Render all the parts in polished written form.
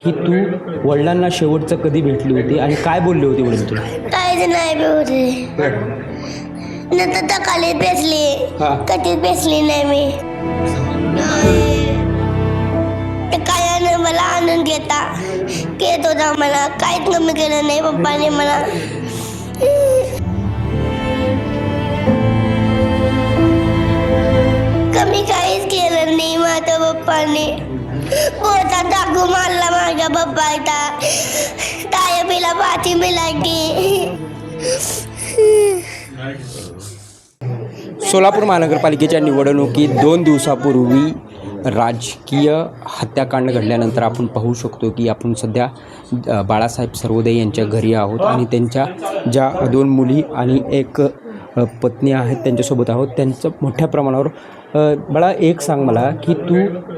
की तू वडिलांना शेवटचं कधी भेटली होती आणि काय बोलले होते वडील तुला? काहीच नाही बोलले. नंतर तकालीत बेसली, हा. कधीच बेसली नाही मी. तर काय मला आणून घेत होता मला. काहीच कमी केलं नाही पप्पाने मला. कमी काहीच केलं नाही माझ्या पप्पाने. पोटात टाकू मारला माझ्या पप्पाचा. टाय पिला पाठी मिळाली. सोलापूर महानगरपालिकेच्या निवडणुकीत 2 दिवसापूर्वी राजकीय हत्याकांड घडल्यानंतर आपण पाहू शकतो की आपण सध्या बाळासाहेब सर्वोदय यांच्या घरी आहोत आणि त्यांच्या ज्या 2 मुली आणि एक पत्नी आहेत त्यांच्यासोबत आहोत. त्यांचं मोठ्या प्रमाणावर बाळा एक सांग मला की तू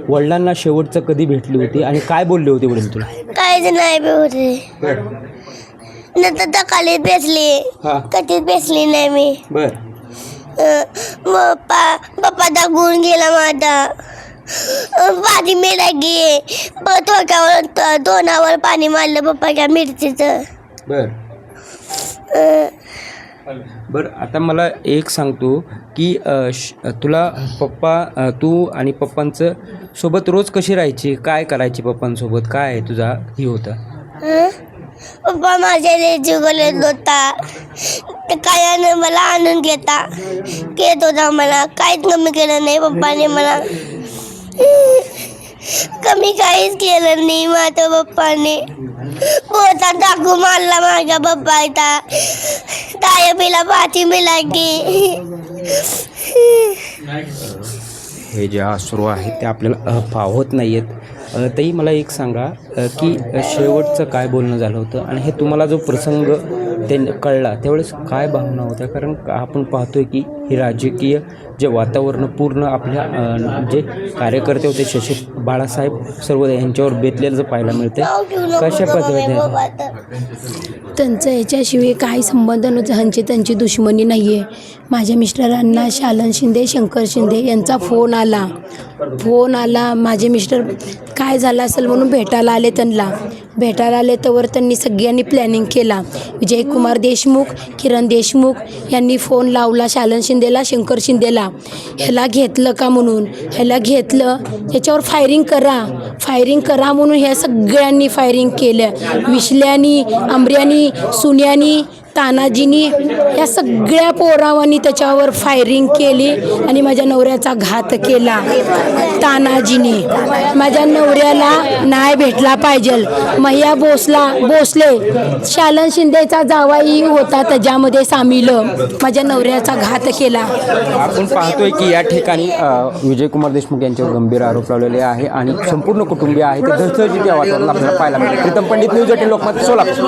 वडिलांना शेवटचं कधी भेटली होती आणि काय बोलले होते वडील तुला? काहीच नाही बोलले. नंतर तकालीत बेसली, हा. कधीच बेसली नाही मी. बर पप्पाचा गुण गेला माझा. पाणी मिळाली. थोड्यावर तोंडावर पाणी मारलं पप्पाच्या मिरचीचं. बर बरं आता मला एक सांगतो की तुला पप्पा तू आणि पप्पांचं सोबत रोज कशी राहायची, काय करायची पप्पांसोबत, काय तुझा हे होतं? पप्पा माझ्या रेजुगलेत होता. तर काय मला आणून घेत होता मला. काहीच कमी केलं नाही पप्पाने मला. कमी काहीच केलं नाही माझ्या पप्पाने. पोटात टाकू मारला माझ्या पप्पाचा. टाय पिला पाठी मिळाली. हे जे अश्रू आहेत ते आपल्याला पाहत नाही आहेत. तरी मला एक सांगा की शेवटचं काय बोलणं झालं होतं आणि हे तुम्हाला जो प्रसंग ते कळला त्यावेळेस काय भावना होत्या? कारण आपण पाहतोय की हे राजकीय जे वातावरण पूर्ण आपल्या जे कार्यकर्ते होते शशी बाळासाहेब सर्वोदय यांच्यावर बेतलेलं पाहायला मिळते. कशा पद्धतीने त्यांचं याच्याशिवाय काही संबंध नव्हतं. ह्यांची त्यांची दुश्मनी नाही आहे. माझ्या मिस्टरांना शालन शिंदे, शंकर शिंदे यांचा फोन आला. माझे मिस्टर काय झालं असेल म्हणून भेटायला आले तर त्यांनी सगळ्यांनी प्लॅनिंग केला. विजयकुमार देशमुख, किरण देशमुख यांनी फोन लावला शालन शिंदेला, शंकर शिंदेला. ह्याला घेतलं का म्हणून. ह्याला घेतलं याच्यावर फायरिंग करा म्हणून ह्या सगळ्यांनी फायरिंग केलं. विश्ल्यानी, आंब्र्यानी, सुन्यानी, तानाजीनी या सगळ्या पोरावांनी त्याच्यावर फायरिंग केली आणि माझ्या नवऱ्याचा घात केला. तानाजीनी माझ्या नवऱ्याला नाही भेटला पाहिजे. मैया भोसले शालन शिंदेचा जावाई होता त्याच्यामध्ये सामील. माझ्या नवऱ्याचा घात केला. आपण पाहतोय की या ठिकाणी विजयकुमार देशमुख यांच्यावर गंभीर आरोप लावलेले आहे आणि संपूर्ण कुटुंबीय आहे ते धडधडीच्या वातावरण आपल्याला पाहायला मिळते. प्रीतम पंडित, न्यूज 18 लोकमत, सोलापूर.